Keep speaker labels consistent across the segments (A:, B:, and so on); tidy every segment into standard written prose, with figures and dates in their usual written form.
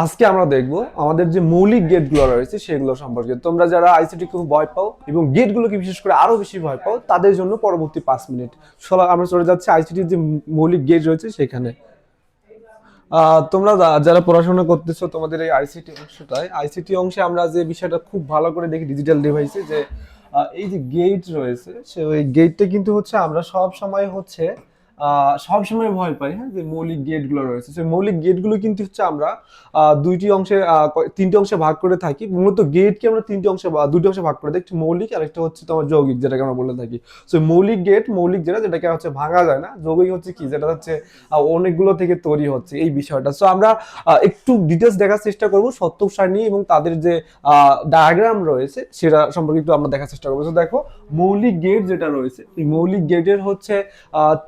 A: আজকে আমরা দেখব আমাদের যে মৌলিক গেটগুলো রয়েছে সেগুলো সম্পর্কে। তোমরা যারা আইসিটি খুব ভয় পাও এবং গেটগুলোকে বিশেষ করে আরো বেশি ভয় পাও তাদের জন্য পরবর্তী 5 মিনিট চলো আমরা চলে যাচ্ছি আইসিটির যে মৌলিক গেট রয়েছে সেখানে। তোমরা যারা পড়াশোনা করতেছো তোমাদের এই আইসিটি অংশে আমরা যে বিষয়টা খুব ভালো করে দেখি ডিজিটাল ডিভাইসে যে এই যে গেট রয়েছে সে ওই গেটটা কিন্তু হচ্ছে আমরা সব সময় হচ্ছে সব সময় ভয় পাই, হ্যাঁ, যে মৌলিক গেটগুলো রয়েছে সেই মৌলিক গেটগুলো কিন্তু হচ্ছে আমরা দুইটি অংশে তিনটি অংশে ভাগ করে থাকি। মূলত গেটকে আমরা তিনটি অংশে বা দুটি অংশে ভাগ করে দিই, একটি মৌলিক আর একটা হচ্ছে তোমার যৌগিক, যেটাকে আমরা বলে থাকি। সো মৌলিক গেট, মৌলিক যেটাকে হচ্ছে ভাঙা যায় না, যৌগিক হচ্ছে কি যেটা হচ্ছে অনেকগুলো থেকে তৈরি হচ্ছে এই বিষয়টা। সো আমরা একটু ডিটেলস দেখার চেষ্টা করব সত্যক সারণী এবং তাদের যে ডায়াগ্রাম রয়েছে সেটা সম্পর্কে একটু আমরা দেখার চেষ্টা করবো। তো দেখো মৌলিক গেট যেটা রয়েছে এই মৌলিক গেটের হচ্ছে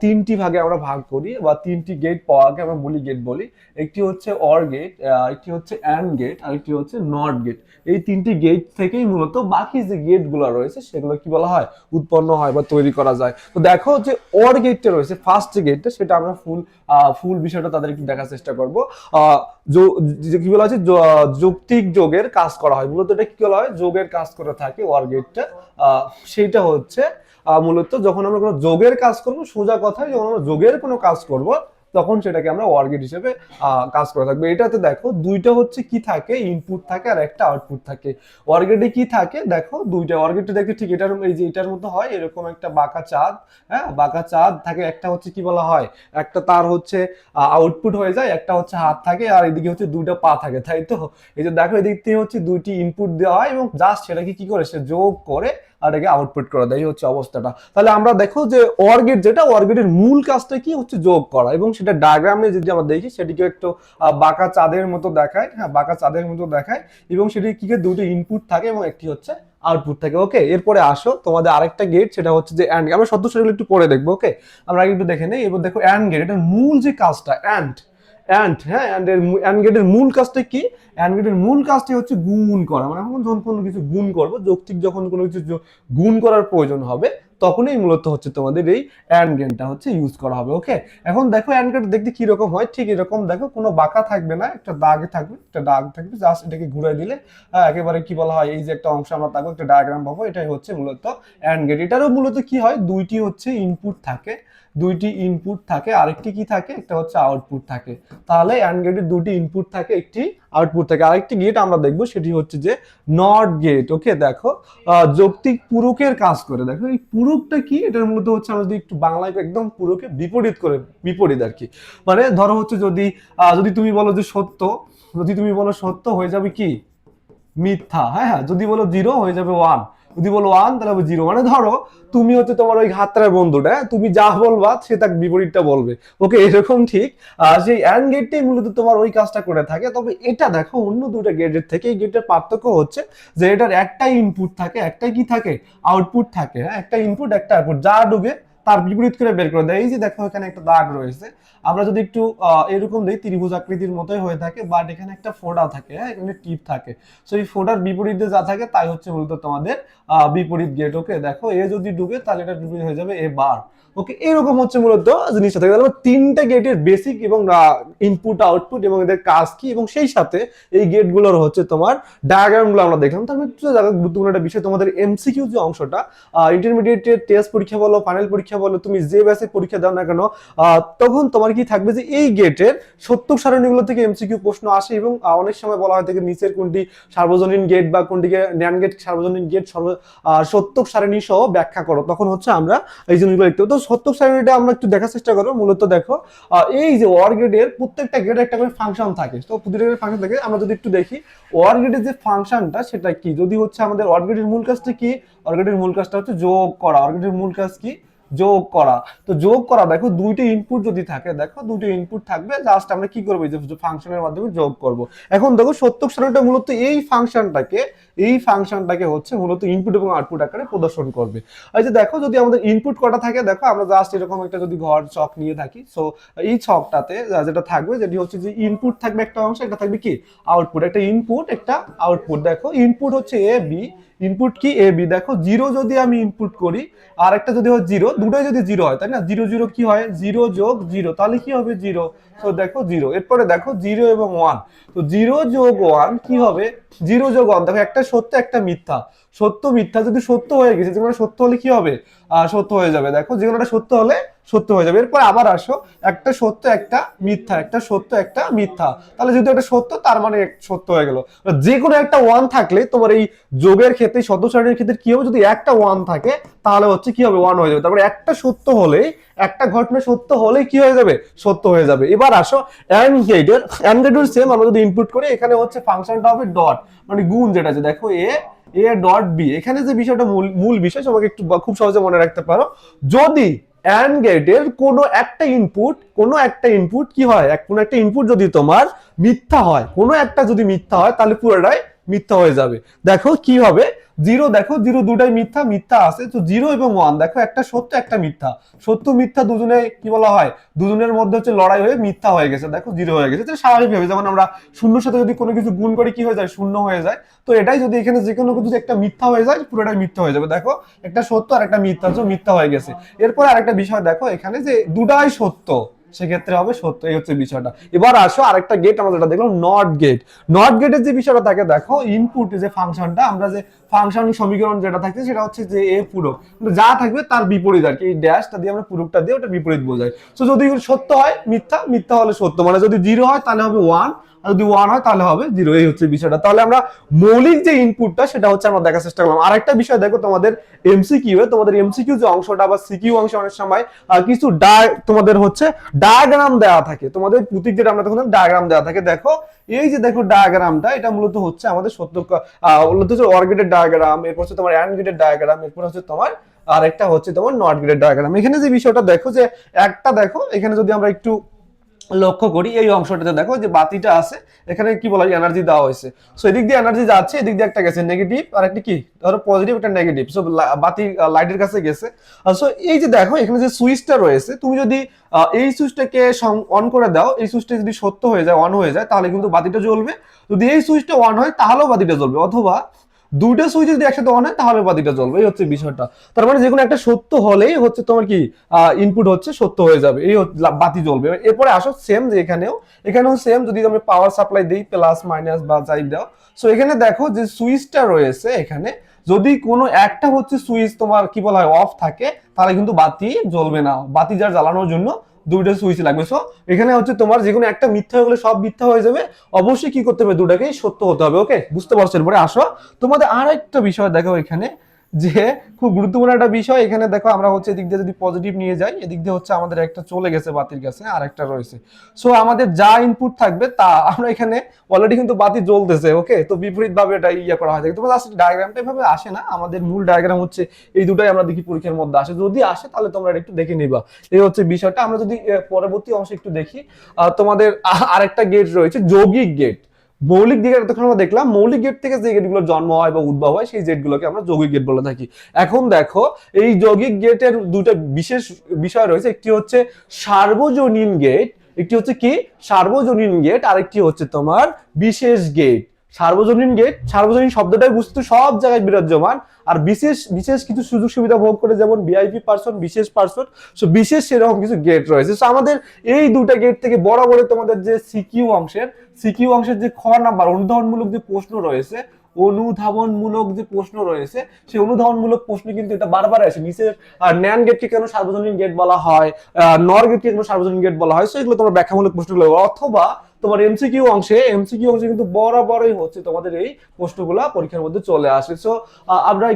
A: তিনটি ভাগে আমরা ভাগ করি বা তিনটি গেট পাওয়াকে আমরা মৌলিক গেট বলি। একটি হচ্ছে অর গেট, একটি হচ্ছে অ্যান্ড গেট আর একটি হচ্ছে নট গেট। এই তিনটি গেট থেকেই মূলত বাকি যে গেটগুলো রয়েছে সেগুলো কি বলা হয় উৎপন্ন হয় বা তৈরি করা যায়। তো দেখো যে অর গেটটা রয়েছে ফার্স্ট যে গেটটা সেটা আমরা ফুল বিষয়টা তাদের একটু দেখার চেষ্টা করবো। কি বলা হচ্ছে যৌক্তিক যোগের কাজ করা হয়, মূলত এটা কি বলা হয় যোগের কাজ করে থাকে অর গেটটা। সেইটা হচ্ছে মূলত যখন আমরা কোনো যোগের কাজ করবো, সোজা কথায় যখন আমরা যোগের কোনো কাজ করব তখন সেটাকে আমরা ওয়ার গেট হিসেবে কাজ করে থাকবে। এটাতে দেখো দুইটা হচ্ছে কি থাকে, ইনপুট থাকে আর একটা আউটপুট থাকে। ওয়ার গেটে কি থাকে দেখো দুইটা, ওয়ার গেটে দেখো ঠিক এটার এই যে এটার মতো হয় এরকম একটা বাঁকা চাঁদ, হ্যাঁ বাঁকা চাঁদ থাকে। একটা হচ্ছে কি বলা হয় একটা তার হচ্ছে আউটপুট হয়ে যায়, একটা হচ্ছে হাত থাকে আর এদিকে হচ্ছে দুইটা পা থাকে, তাই তো? এই যে দেখো এদিক থেকে হচ্ছে দুইটি ইনপুট দেওয়া হয় এবং জাস্ট সেটাকে কি করে সে যোগ করে আর এটাকে আউটপুট করে দেয়, এই হচ্ছে অবস্থাটা। তাহলে আমরা দেখো যে অর গেট যেটা অর গেটের মূল কাজটা কি হচ্ছে যোগ করা, এবং সেটা ডায়াগ্রামে যদি আমরা দেখি সেটিকে একটু বাঁকা চাঁদের মতো দেখায়, হ্যাঁ বাঁকা চাঁদের মতো দেখায়। এবং সেটি কি দুটো ইনপুট থাকে এবং একটি হচ্ছে আউটপুট থাকে। ওকে, এরপরে আসো তোমাদের আরেকটা গেট, সেটা হচ্ছে যে অ্যান্ড। আমরা সত্য সেগুলো একটু পরে দেখবো। ওকে, আমরা আগে একটু দেখে নেই। এবার দেখো অ্যান্ড গেট, এটার মূল যে কাজটা অ্যান্ড অ্যান্ড হ্যাঁ অ্যান্ড গেটের মূল কাজটা কি? অ্যান্ড গেটের মূল কাজটি হচ্ছে গুণ করা। মানে এখন যখন কোনো কিছু গুণ করবো, যৌক্তিক যখন কোনো কিছু গুণ করার প্রয়োজন হবে তখনই মূলত হচ্ছে তোমাদের এই অ্যান্ড গেটটা হচ্ছে ইউজ করা হবে। ওকে, এখন দেখো অ্যান্ড গেট দেখতে কিরকম হয়, ঠিক এরকম দেখো, কোনো বাঁকা থাকবে না, একটা দাগে থাকবে, একটা দাগ থাকবে, জাস্ট এটাকে ঘুরাই দিলে একেবারে কি বলা হয় এই যে একটা অংশ আমরা থাকবো, একটা ডায়াগ্রাম পাবো, এটাই হচ্ছে মূলত অ্যান্ড গেট। এটারও মূলত কি হয় দুইটি হচ্ছে ইনপুট থাকে, দুইটি ইনপুট থাকে, আরেকটি কি থাকে একটা হচ্ছে আউটপুট থাকে। তাহলে অ্যান্ড গেটের দুটি ইনপুট থাকে, একটি আউটপুট থাকে। আরেকটি গেট আমরা দেখবো সেটি হচ্ছে যে নট গেট। ওকে, দেখো যৌক্তিক পূরকের কাজ করে। দেখো এই পূরকটা কি, এটার মধ্যে হচ্ছে আমরা যদি একটু বাংলায় একদম পূরকে বিপরীত করে, বিপরীত আর কি। মানে ধরো হচ্ছে যদি যদি তুমি বলো যে সত্য, যদি তুমি বলো সত্য হয়ে যাবে কি মিথ্যা, হ্যাঁ হ্যাঁ, যদি বলো জিরো হয়ে যাবে ওয়ান, যদি বলো ওয়ান তাহলে হবে জিরো। মানে ধরো তুমি হচ্ছে তোমার ওই হাতটার বন্ধুটা, তুমি যা বলবা সে তার বিপরীতটা বলবে। ওকে, এরকম ঠিক সেই অ্যান্ড গেটটাই মূলত তোমার ওই কাজটা করে থাকে। তবে এটা দেখো অন্য দুটো গেটের থেকে এই গেটের পার্থক্য হচ্ছে যে এটার একটাই ইনপুট থাকে, একটাই কি থাকে আউটপুট থাকে, হ্যাঁ একটা ইনপুট একটা আউটপুট, যা ঢুকে তার বিপরীত করে বের করে দেয়। এই যে দেখো এখানে একটা দাগ রয়েছে, আমরা যদি একটু এরকম দিই ত্রিভুজ আকৃতির মতোই হয়ে থাকে, বাট এখানে একটা ফোড়া থাকে, হ্যাঁ এখানে টিপ থাকে। সো এই ফোড়ার বিপরীতে যা থাকে তাই হচ্ছে মূলত তোমাদের বিপরীত গেট। ওকে, দেখো এ যদি ঢুকে তাহলে এটা বিপরীত হয়ে যাবে এ বার। ওকে, এরকম হচ্ছে মূলত জিনিসটা থাকে। তাহলে তিনটা গেটের বেসিক এবং ইনপুট আউটপুট এবং এদের কাজ কি, এবং সেই সাথে এই গেটগুলোর হচ্ছে তোমার ডায়াগ্রামগুলো আমরা দেখলাম। তার মধ্যে গুরুত্বপূর্ণ একটা বিষয় তোমাদের এমসিকিউ যে অংশটা, ইন্টারমিডিয়েটের টেস্ট পরীক্ষা বলো ফাইনাল পরীক্ষা বলো তুমি যে বেসিক পরীক্ষা দাও না কেন, তখন তোমার কি থাকবে যে এই গেটের সত্যক সারণীগুলো থেকে এমসিকিউ প্রশ্ন আসে। এবং অনেক সময় বলা হয় থেকে নিচের কোনটি সার্বজনীন গেট বা কোনটিকে ন্যান্ড গেট সার্বজনীন গেট সত্যক সারণী সহ ব্যাখ্যা করো, তখন হচ্ছে আমরা এই জিনিসগুলো লিখতে হবে। তো সত্যক সারণীটা আমরা একটু দেখার চেষ্টা করবো। মূলত দেখো এই যে ওয়ার গেটের প্রত্যেকটা গেটে একটা করে ফাংশন থাকে, তো প্রতিটা ফাংশন থাকে। আমরা যদি একটু দেখি ওয়ার গেটের যে ফাংশনটা সেটা কি, যদি হচ্ছে আমাদের ওয়ার গেটের মূল কাজটা কি, ওয়ার গেটের মূল কাজটা হচ্ছে যোগ করা। ওয়ার গেটের মূল কাজ কি যোগ করা। তো যোগ করা দেখো দুইটা ইনপুট যদি থাকে, দেখো দুইটা ইনপুট থাকবে, জাস্ট আমরা কি করবো যে ফাংশনের মাধ্যমে যোগ করব। এখন দেখো সত্যক সারণীটা মূলত এই ফাংশনটাকে হচ্ছে মূলত ইনপুট এবং আউটপুট আকারে প্রদর্শন করবে। এই যে দেখো যদি আমাদের ইনপুট কটা থাকে, দেখো আমরা জাস্ট এরকম একটা যদি ঘর চক নিয়ে থাকি, সো এই ছকটাতে যেটা থাকবে যেটি হচ্ছে যে ইনপুট থাকবে একটা অংশ, একটা থাকবে কি আউটপুট, একটা ইনপুট একটা আউটপুট। দেখো ইনপুট হচ্ছে এ বি, ইনপুট কি এ বি, দেখো জিরো যদি আমি ইনপুট করি আর একটা যদি হয় জিরো, দুটোই যদি জিরো হয় তাই না, জিরো জিরো কি হয়, জিরো যোগ জিরো, তাহলে কি হবে জিরো। তো দেখো জিরো, এরপরে দেখো জিরো এবং ওয়ান, তো জিরো যোগ ওয়ান কি হবে, জিরো যোগ ওয়ান, দেখো একটা সত্য একটা মিথ্যা, সত্য মিথ্যা যদি সত্য হয়ে গেছে, যেগুলো সত্য হলে কি হবে, সত্য হয়ে যাবে, দেখো যেগুলোটা সত্য হলে সত্য হয়ে যাবে। এরপর আবার আসো, একটা সত্য একটা মিথ্যা, একটা সত্য একটা মিথ্যা, তাহলে যেহেতু একটা সত্য তার মানে সত্য হয়ে গেল। যে কোনো একটা ওয়ান থাকলে তোমার এই যোগের ক্ষেত্রে, শব্দ সারণীর ক্ষেত্রে কি হবে, যদি একটা ওয়ান থাকে তাহলে হচ্ছে কি হবে, ওয়ান হয়ে যাবে। তারপরে একটা সত্য হলে, একটা ঘটনা সত্য হলে কি হয়ে যাবে, সত্য হয়ে যাবে। এবার আসো অ্যান্ড গেটের, অ্যান্ড গেটের সেম, আমরা যদি ইনপুট করি এখানে হচ্ছে ফাংশনটা হবে ডট, মানে গুণ যেটা আছে, দেখো এ ডট বি, এখানে যে বিষয়টা মূল বিষয় সবাইকে একটু খুব সহজে মনে রাখতে পারো, যদি অ্যান্ড গেটের কোনো একটা ইনপুট কি হয়, কোনো একটা ইনপুট যদি তোমার মিথ্যা হয়, কোনো একটা যদি মিথ্যা হয় তাহলে পুরোটাই মিথ্যা হয়ে যাবে। দেখো কি হবে, জিরো, দেখো জিরো দুটাই মিথ্যা, মিথ্যা আছে, তো জিরো এবং ওয়ান দেখো একটা সত্য একটা মিথ্যা, সত্য মিথ্যা দুজনে কি বলা হয়, দুজনের মধ্যে হচ্ছে লড়াই হয়ে মিথ্যা হয়ে গেছে, দেখো জিরো হয়ে গেছে। তো স্বাভাবিকভাবে যেমন আমরা শূন্যর সাথে যদি কোনো কিছু গুণ করি কি হয়ে যায়, শূন্য হয়ে যায়, তো এটাই যদি এখানে যে কোনো কিছু একটা মিথ্যা হয়ে যায় পুরোটাই মিথ্যা হয়ে যাবে। দেখো একটা সত্য আর একটা মিথ্যা, তো মিথ্যা হয়ে গেছে। এরপর আরেকটা বিষয় দেখো এখানে যে দুটাই সত্য, সেক্ষেত্রে হবে সত্য, এই হচ্ছে বিষয়টা। এবার আসো আরেকটা গেট আমরা যেটা দেখলাম নট গেট। নট গেটের যে বিষয়টা থাকে, দেখো ইনপুট যে ফাংশনটা, আমরা যে ফাংশন সমীকরণ যেটা থাকে সেটা হচ্ছে যে এ পূরক, যা থাকবে তার বিপরীত আর কি, এই ড্যাশটা দিয়ে আমরা পূরকটা দিয়ে ওটা বিপরীত বোঝাই। তো যদি সত্য হয় মিথ্যা, মিথ্যা হলে সত্য, মানে যদি জিরো হয় তাহলে হবে ওয়ান, আর যদি ওয়ান হয় তাহলে হবে জিরো, এই হচ্ছে বিষয়টা। তাহলে আমরা মৌলিক যে ইনপুটটা সেটা হচ্ছে আমরা দেখার চেষ্টা করলাম। আরেকটা বিষয় দেখো, তোমাদের এমসিকিউ এ, তোমাদের এমসিকিউ যে অংশটা বা সিকিউ অংশ অনেক সময় কিছু তোমাদের হচ্ছে ডায়াগ্রাম দেওয়া থাকে, তোমাদের প্রতীক যেটা আমরা দেখলাম ডায়াগ্রাম দেওয়া থাকে। দেখো এই যে দেখো ডায়াগ্রামটা, এটা মূলত হচ্ছে আমাদের সত্য, মূলত হচ্ছে অর গেটের ডায়াগ্রাম, এরপর হচ্ছে তোমার অ্যান্ড গেটের ডায়াগ্রাম, এরপর হচ্ছে তোমার আরেকটা হচ্ছে তোমার নট গেটের ডায়াগ্রাম। এখানে যে বিষয়টা দেখো যে একটা, দেখো এখানে যদি আমরা একটু লক্ষ্য করি, এই অংশটাতে দেখো যে বাতিটা আছে, এখানে কি বলা হয়, এনার্জি দেওয়া হয়েছে। সো এদিক দিয়ে এনার্জি যাচ্ছে, এদিক দিয়ে একটা গেছে নেগেটিভ আর একটা কি ধরো পজিটিভ, একটা নেগেটিভ। সো বাতি লাইটের কাছে গেছে। সো এই যে দেখো এখানে যে সুইচটা রয়েছে, তুমি যদি এই সুইচটাকে অন করে দাও, এই সুইচটা যদি সত্য হয়ে যায়, অন হয়ে যায়, তাহলে কিন্তু বাতিটা জ্বলবে। যদি এই সুইচটা অন হয় তাহলেও বাতিটা জ্বলবে, অথবা দুইটা সুইচ যদি একসাথে অন হয় তাহলে বাতিটা জ্বলবে, এই হচ্ছে বিষয়টা। তার মানে যে কোনো একটা সত্য হলেই হচ্ছে তোমার কি ইনপুট হচ্ছে সত্য হয়ে যাবে, এই বাতি জ্বলবে। এরপরে আসো সেম, যে এখানেও সেম, যদি আমি পাওয়ার সাপ্লাই দিই প্লাস মাইনাস বা যাই দাও, সো এখানে দেখো যে সুইচটা রয়েছে এখানে, যদি কোনো একটা হচ্ছে সুইচ তোমার কি বলা হয় অফ থাকে, তাহলে কিন্তু বাতি জ্বলবে না, বাতি যার জ্বালানোর জন্য দুইটা সুইচ লাগবে। সো এখানে হচ্ছে তোমার যে কোনো একটা মিথ্যা হয়ে গেলে সব মিথ্যা হয়ে যাবে, অবশ্যই কি করতে হবে, দুটাকেই সত্য হতে হবে। ওকে, বুঝতে পারছো? এরপরে আসো তোমাদের আর একটা বিষয় দেখো এখানে, যে খুব গুরুত্বপূর্ণ একটা বিষয় এখানে দেখো, আমরা হচ্ছে এদিক দিয়ে যদি পজিটিভ নিয়ে যাই, এদিক দিয়ে হচ্ছে আমাদের একটা চলে গেছে বাতির কাছে, আর একটা রয়েছে। সো আমাদের যা ইনপুট থাকবে তা আমরা এখানে অলরেডি কিন্তু বাতি জ্বলতেছে। ওকে, তো বিপরীত ভাবে এটা করা হয় থাকে। তোমাদের আসলে ডায়াগ্রামটা এভাবে আসে না, আমাদের মূল ডায়াগ্রাম হচ্ছে এই দুটাই আমরা দেখি পরীক্ষার মধ্যে আসে, যদি আসে তাহলে তোমরা একটু দেখে নিবা, এই হচ্ছে বিষয়টা। আমরা যদি পরবর্তী অংশে একটু দেখি, তোমাদের আরেকটা গেট রয়েছে যৌগিক গেট। মৌলিক দিকে তখন আমরা দেখলাম, মৌলিক গেট থেকে যে গেটগুলো জন্ম হয় বা উদ্ভব হয় সেই গেটগুলোকে আমরা যৌগিক গেট বলে থাকি। এখন দেখো এই যৌগিক গেটের দুটো বিশেষ বিষয় রয়েছে, একটি হচ্ছে সার্বজনীন গেট, একটি হচ্ছে কি সার্বজনীন গেট, আরেকটি হচ্ছে তোমার বিশেষ গেট। সার্বজনীন গেট, সার্বজনীন শব্দটাই বুঝতে সব জায়গায় বিরাজমান, আর বিশেষ বিশেষ কিছু সুযোগ সুবিধা ভোগ করে, যেমন ভিআইপি পার্সন, বিশেষ পার্সন, সো বিশেষ সেরকম কিছু গেট রয়েছে। সো আমাদের এই দুটা গেট থেকে বরাবর তোমাদের যে সিকিউ অংশের যে খ নাম্বার অনুধাবনমূলক যে প্রশ্ন রয়েছে, সেই অনুধাবনমূলক প্রশ্ন কিন্তু এটা বারবার আসে নিচে। ন্যান গেটকে কেন সার্বজনীন গেট বলা হয়, নর গেটকে কেন সার্বজনীন গেট বলা হয়, সো এগুলো তোমার ব্যাখ্যামূলক প্রশ্নগুলো। অথবা তোমার এমসিকিউ অংশে কিন্তু বরাবরই হচ্ছে তোমাদের এই প্রশ্নগুলো পরীক্ষার মধ্যে চলে আসে। সো আমরা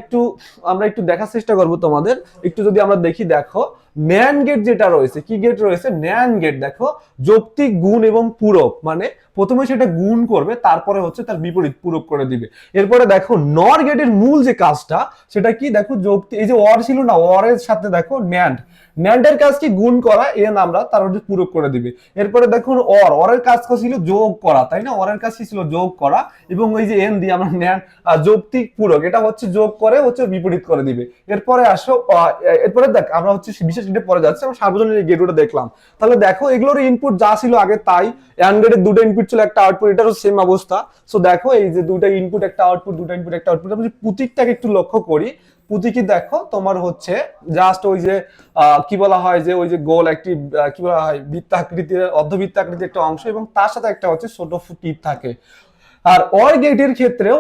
A: একটু দেখার চেষ্টা করব তোমাদের, একটু যদি আমরা দেখি, দেখো ন্যান গেট যেটা রয়েছে, কি গেট রয়েছে, ন্যান গেট দেখো যৌক্তিক গুণ এবং পূরক, মানে প্রথমে সেটা গুণ করবে, তারপরে হচ্ছে তার বিপরীত পূরক করে দিবে। এরপরে দেখো নর গেটের মূল যে কাজটা সেটা কি, দেখো যৌক্তিক, এই যে অর ছিল না, অরের সাথে দেখো ন্যান্ডের কাজ কি গুণ করা, এন আমরা তার মধ্যে পূরক করে দিবে। এরপরে দেখুন অরের কাজ ছিল যোগ করা, তাই না, অরের কাজ ছিল যোগ করা, এবং ওই যে এন দিয়ে আমরা যৌক্তিক পূরক, এটা হচ্ছে যোগ করে হচ্ছে বিপরীত করে দিবে। এরপরে আসো এরপরে দেখ আমরা হচ্ছে বিশেষ গেটে পরে যাচ্ছে, আমরা সার্বজনীন গেটগুলো দেখলাম। তাহলে দেখো এগুলোর ইনপুট যা ছিল আগে তাই, অ্যান্ড গেটের দুটো ইনপুট ছিল একটা আউটপুট, এটারও সেম অবস্থা। সো দেখো এই যে দুটো ইনপুট একটা আউটপুট, দুটো ইনপুট একটা আউটপুট, আমরা যদি প্রতীকটাকে একটু লক্ষ্য করি, প্রতীকী দেখো তোমার হচ্ছে জাস্ট ওই যে কি বলা হয় যে ওই যে গোল একটি কি বলা হয় বৃত্তাকৃতির অর্ধবৃত্তাকৃতির একটা অংশ, এবং তার সাথে একটা হচ্ছে ছোট টিপ থাকে। আর অর গেটের ক্ষেত্রে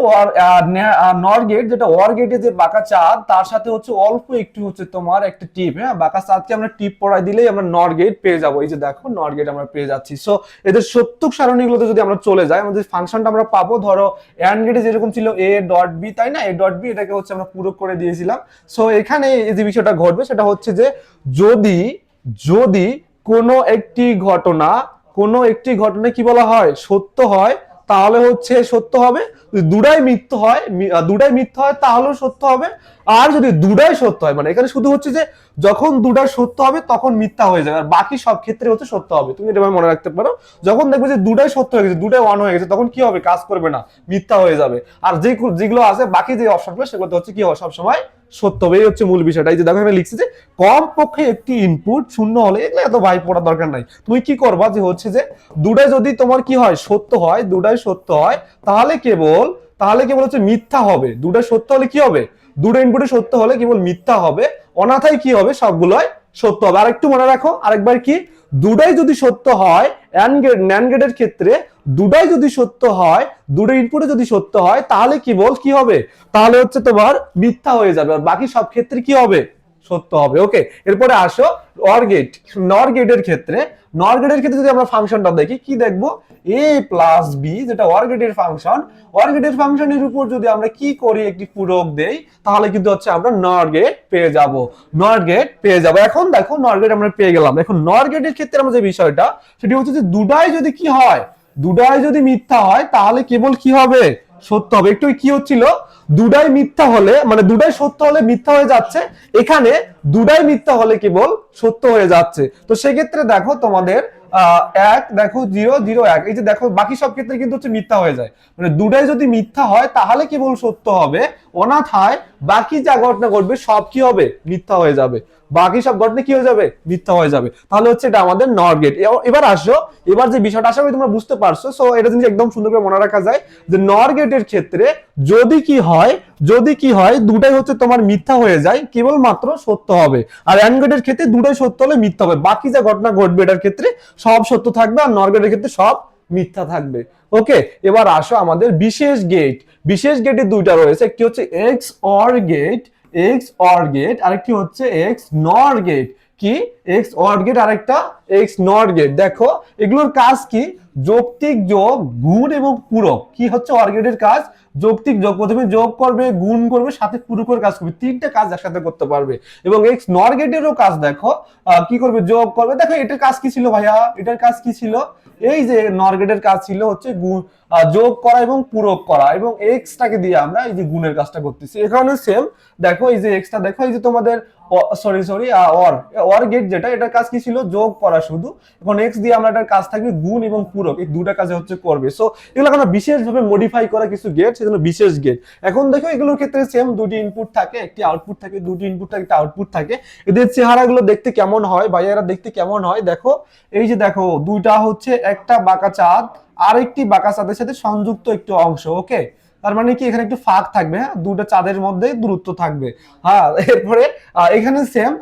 A: নর গেট, যেটা অর গেটে যে বাঁকা চাঁদ তার সাথে হচ্ছে অল্প একটু হচ্ছে তোমার একটা টিপ, হ্যাঁ বাঁকা চাঁদকে আমরা টিপ পড়াই দিলেই আমরা নর গেট পেয়ে যাবো। এই যে দেখো নর গেট আমরা পেয়ে যাচ্ছি। সো এদের সত্যক সারণীগুলোতে যদি আমরা চলে যাই, আমাদের ফাংশনটা আমরা পাবো, ধরো অ্যান্ড গেটে যেরকম ছিল এ ডট বি, তাই না, এ ডট বি, এটাকে হচ্ছে আমরা পূরক করে দিয়েছিলাম। সো এখানে এই যে বিষয়টা ঘটবে সেটা হচ্ছে যে যদি যদি কোনো একটি ঘটনা কি বলা হয় সত্য হয়, তাহলে হচ্ছে সত্য হবে। যদি দুটাই মিথ্যা হয় তাহলেও সত্য হবে। আর যদি দুটাই সত্য হয়, মানে এখানে শুধু হচ্ছে যে যখন দুটাই সত্য হবে তখন মিথ্যা হয়ে যাবে, আর বাকি সব ক্ষেত্রে হচ্ছে সত্য হবে। তুমি এটা মনে রাখতে পারো, যখন দেখবে যে দুটাই সত্য হয়ে গেছে, দুটাই ওয়ান হয়ে গেছে, তখন কি হবে, কাজ করবে না, মিথ্যা হয়ে যাবে। আর যেগুলো আছে বাকি যে অপশনগুলো, সেগুলো হচ্ছে কি হবে, সবসময় সত্য হবে। এই হচ্ছে মূল বিষয়টা। এই যে দেখো এখানে লিখছি যে কম পক্ষে একটি ইনপুট শূন্য হলে, এগুলো এত ভাই পড়ার দরকার নাই। তুমি কি করবা যে হচ্ছে যে দুটাই যদি তোমার কি হয় সত্য হয়, দুটাই সত্য হয়, তাহলে কেবল হচ্ছে মিথ্যা হবে। দুটাই সত্য হলে কি হবে, দুটো ইনপুটে সত্য হলে কেবল মিথ্যা হবে, অনাথায় কি হবে, সবগুলোই সত্য হবে। আর একটু মনে রাখো আরেকবার কি, দুটাই যদি সত্য হয়, ন্যান্ড গেটের ক্ষেত্রে দুটাই যদি সত্য হয়, দুটো ইনপুটে যদি সত্য হয়, তাহলে কেবল কি হবে, তাহলে হচ্ছে তোমার মিথ্যা হয়ে যাবে, আর বাকি সব ক্ষেত্রে কি হবে, সত্য হবে। ওকে, এরপরে আসো অর গেট। নর গেটের ক্ষেত্রে যদি আমরা ফাংশনটা দেখি, কি দেখবো, a প্লাস বি, যেটা অর গেটের ফাংশনের উপর যদি আমরা কি করি, একটি পূরক দেই, তাহলে কিন্তু হচ্ছে আমরা নর গেট পেয়ে যাব। এখন দেখো নর গেট আমরা পেয়ে গেলাম। এখন নর গেটের ক্ষেত্রে আমরা যে বিষয়টা, সেটি হচ্ছে যে দুটাই যদি কি হয়, দুটাই যদি মিথ্যা হয়, তাহলে কেবল কি হবে, সত্য হবে। একটু কি হচ্ছিল, দুটাই মিথ্যা হলে, মানে দুটাই সত্য হলে মিথ্যা হয়ে যাচ্ছে, এখানে দুটাই মিথ্যা হলে কেবল সত্য হয়ে যাচ্ছে। তো সেক্ষেত্রে দেখো তোমাদের এক, দেখো 0 0 1, এই যে দেখো বাকি সব ক্ষেত্রে কিন্তু হচ্ছে মিথ্যা হয়ে যায়, মানে দুটাই যদি মিথ্যা হয় তাহলে কেবল সত্য হবে, অনাথায় বাকি যা ঘটনা ঘটবে সব কি হবে, মিথ্যা হয়ে যাবে, বাকি সব ঘটনা কি হয়ে যাবে, মিথ্যা হয়ে যাবে। তাহলে হচ্ছে এটা আমাদের নর গেট। এবার আসো, এবার যে বিষয়টা আশা করি তোমরা বুঝতে পারছো। সো এটা জিনিস একদম সুন্দর করে মনে রাখা যায় যে নর গেটের ক্ষেত্রে যদি কি হয় দুটাই হচ্ছে তোমার মিথ্যা হয়ে যায়, কেবলমাত্র সত্য হবে। আর অ্যান্ড গেটের ক্ষেত্রে দুটাই সত্য হলে মিথ্যা হবে, বাকি যা ঘটনা ঘটবে এটার ক্ষেত্রে সব সত্য থাকবে, আর নর গেটের ক্ষেত্রে সব মিথ্যা থাকবে। ওকে, এবার আসো আমাদের বিশেষ গেটে দুইটা রয়েছে, একটি হচ্ছে এক্স অর গেট, আরেকটি হচ্ছে এক্স নর গেট। কি, এক্স অর গেট আরেকটা এক্স নর গেট। দেখো এগুলোর কাজ কি, যৌক্তিক যোগ, গুণ এবং পূরক। কি হচ্ছে অর গেটের কাজ, যৌক্তিক যোগ, প্রথমে যোগ করবে, গুণ করবে, সাথে পূরকের কাজ করবে, তিনটা কাজ একসাথে করতে পারবে। এবং এক্স নর গেটেরও কাজ দেখো, কি করবে, যোগ করবে। দেখো এটার কাজ কি ছিল ভাইয়া, এটার কাজ কি ছিল, এই যে নর গেটের কাজ ছিল হচ্ছে যোগ করা এবং পূরক করা, এবং এক্সটাকে দিয়ে আমরা এই যে গুণের কাজটা করতেছি। এখানে সেম দেখো, এই যে এক্সটা দেখো, এই যে তোমাদের অর গেট যেটা, এটার কাজ কি ছিল, যোগ করা শুধু। এখন এক্স দিয়ে আমরা এটার কাজ থাকবে গুণ এবং পূরক, এই দুটা কাজে হচ্ছে করবে। সো এগুলো আমরা বিশেষভাবে মডিফাই করা কিছু গেট, সেজন্য বিশেষ গেট। এখন দেখো এগুলোর ক্ষেত্রে সেম, দুটি ইনপুট থাকে, একটি আউটপুট থাকে, দুটি ইনপুট থাকে, একটা আউটপুট থাকে। এদের চেহারাগুলো দেখতে কেমন হয়, ভাইয়ারা দেখতে কেমন হয় দেখো, এই যে দেখো দুইটা হচ্ছে একটা বাঁকা চাঁদ আরেকটি বাঁকা চাঁদের সাথে সংযুক্ত একটি অংশ। ওকে, তার মানে কি এখানে একটু ফাঁক থাকবে, হ্যাঁ দুটো চাঁদের মধ্যে দূরত্ব থাকবে। হ্যাঁ, এরপরে এখানে সেম,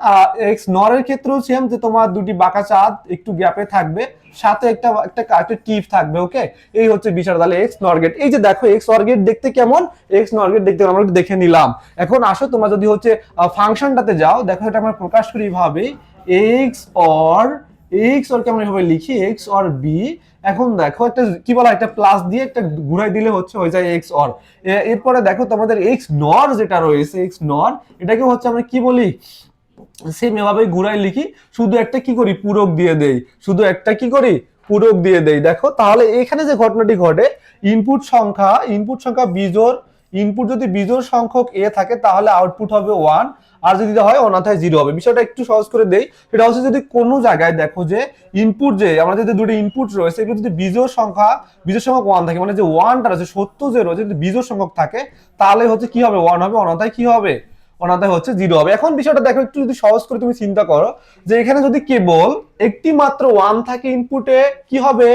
A: এক্স নরের ক্ষেত্রেও সেম, যে তোমার দুটি বাঁকা চাঁদ একটু গ্যাপে থাকবে, সাথে একটা টিপ থাকবে। ওকে, এই হচ্ছে বিষয়। তাহলে এক্স নর গেট, এই যে দেখো এক্স অর গেট দেখতে কেমন, এক্স নর গেট দেখতে আমরা দেখে নিলাম। এখন আসো তোমরা যদি হচ্ছে ফাংশনটাতে যাও, দেখো এটা আমরা প্রকাশ করি এইভাবে, এক্স অর কে আমরা এভাবে লিখি, এক্স অর বি। এখন দেখো একটা কি বলা, একটা প্লাস দিয়ে একটা ঘুরাই দিলে হচ্ছে হয়ে যায় এক্স অর। এরপরে দেখো তোমাদের এক্স নর যেটা রয়েছে, এক্স নর, এটাকে হচ্ছে আমরা কি বলি, সেম এভাবে ঘুরাই লিখি, শুধু একটা কি করি, পূরক দিয়ে দেই, পূরক দিয়ে দেই। দেখো তাহলে এখানে যে ঘটনাটি ঘটে, ইনপুট সংখ্যা বিজোড়, ইনপুট যদি বিজোড় সংখ্যক এ থাকে তাহলে আউটপুট হবে 1, আর যদি হয় অনাথায় 0 হবে। বিষয়টা একটু সহজ করে দেই, সেটা হচ্ছে যদি কোনো জায়গায় দেখো যে ইনপুট, যে আমাদের যে দুটো ইনপুট রয়েছে, এগুলো যদি বিজোড় সংখ্যক 1 থাকে, মানে যে 1টা আছে সত্য যে রয়েছে যদি বিজোড় সংখ্যক থাকে, তাহলে হচ্ছে কি হবে, 1 হবে, অনাথায় কি হবে, অন্যথায় হচ্ছে 0 হবে। এখন বিষয়টা দেখো একটু যদি সহজ করে তুমি চিন্তা করো যে এখানে যদি কেবল একটি মাত্র 1 থাকে ইনপুটে, কি হবে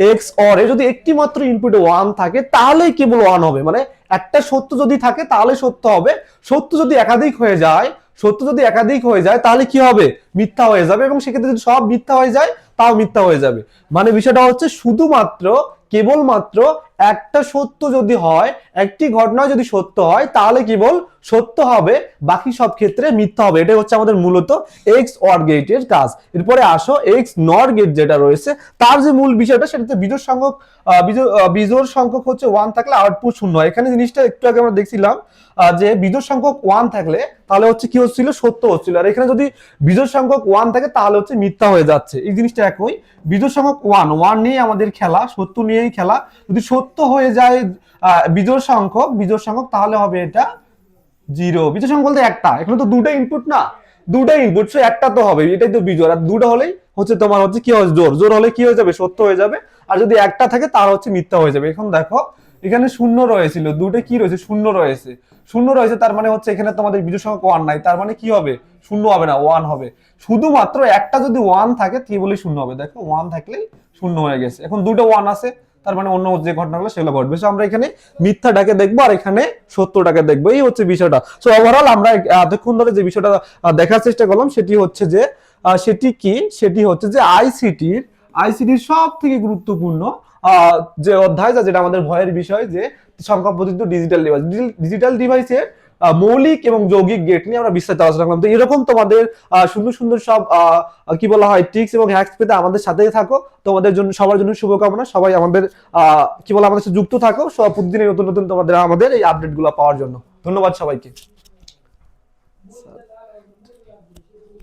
A: এক্স অর এ যদি একটি মাত্র ইনপুটে 1 থাকে তাহলেই কেবল 1 হবে, মানে একটা সত্য যদি থাকে তাহলে সত্য হবে। সত্য যদি একাধিক হয়ে যায়, তাহলে কি হবে মিথ্যা হয়ে যাবে, এবং সেক্ষেত্রে যদি সব মিথ্যা হয়ে যায় তাও মিথ্যা হয়ে যাবে। মানে বিষয়টা হচ্ছে শুধুমাত্র কেবলমাত্র একটা সত্য যদি হয়, একটি ঘটনা যদি সত্য হয় তাহলে কেবল সত্য হবে, বাকি সব ক্ষেত্রে মিথ্যা হবে। এটাই হচ্ছে আমাদের মূলত এক্স অর গেটের কাজ। এরপরে আসো এক্স নর গেট যেটা রয়েছে তার যে মূল বিষয়টা, সেটাতে বিজোড় সংখ্যক বিজোড় সংখ্যক হচ্ছে 1 থাকলে আউটপুট 0 হয়। এখানে জিনিসটা একটু আগে আমরা দেখছিলাম যে বিজোড় সংখ্যক 1 থাকলে তাহলে হচ্ছে কি হচ্ছিল, সত্য হচ্ছিল, আর এখানে যদি বিজোড় সংখ্যক 1 থাকে তাহলে হচ্ছে মিথ্যা হয়ে যাচ্ছে। এই জিনিসটা একই, বিজোড় সংখ্যক 1 নিয়ে আমাদের খেলা, সত্য নিয়েই খেলা। যদি সত্য হয়ে যায় বিজোড় সংখ্যক তাহলে হবে এটা 0। বিজোড় সংখ্যক বলতে একটা, এখানে তো দুটো ইনপুট না, দুটো ইনপুট, সো একটা তো হবে, এটাই তো বিজোড়। আর দুটো হলেই হচ্ছে তোমার হচ্ছে কি হয়, জোড় হলে কি হয়ে যাবে, সত্য হয়ে যাবে। আর যদি একটা থাকে তাহলে হচ্ছে মিথ্যা হয়ে যাবে। এখন দেখো এখানে শূন্য রয়েছিল, দুটো কি রয়েছে, শূন্য রয়েছে, তার মানে হচ্ছে এখানে তোমাদের বিজোড় সংখ্যক 1 নাই, তার মানে কি হবে, শূন্য হবে না, 1 হবে। শুধুমাত্র একটা যদি 1 থাকে কেবলই শূন্য হবে। দেখো 1 থাকলেই শূন্য হয়ে গেছে। এখন দুটো 1 আছে, তার মানে অন্য যে ঘটনাগুলো সেগুলো ঘটবে। সো আমরা এখানে মিথ্যাটাকে দেখবো আর এখানে সত্যটাকে দেখবো, এই হচ্ছে বিষয়টা। সো ওভারঅল আমরা এতক্ষণ ধরে যে বিষয়টা দেখার চেষ্টা করলাম সেটি হচ্ছে যে সেটি হচ্ছে যে আইসিটির সব থেকে গুরুত্বপূর্ণ যে অধ্যায়, যেটা আমাদের ভয়ের বিষয়, যে সংখ্যা পদ্ধতি ডিজিটাল ডিভাইসের মৌলিক এবং যৌগিক গেট নিয়ে আমরা বিস্তারিত আলোচনা করলাম। তো এরকম তোমাদের সুন্দর সুন্দর সব কি বলা হয় ট্রিক্স এবং হ্যাকস পেতে আমাদের সাথেই থাকো। তোমাদের জন্য, সবার জন্য শুভকামনা। সবাই আমাদের কি বলা, আমাদের সাথে যুক্ত থাকো সব প্রতিদিনের নতুন নতুন তোমাদের আমাদের এই আপডেট গুলো পাওয়ার জন্য। ধন্যবাদ সবাইকে।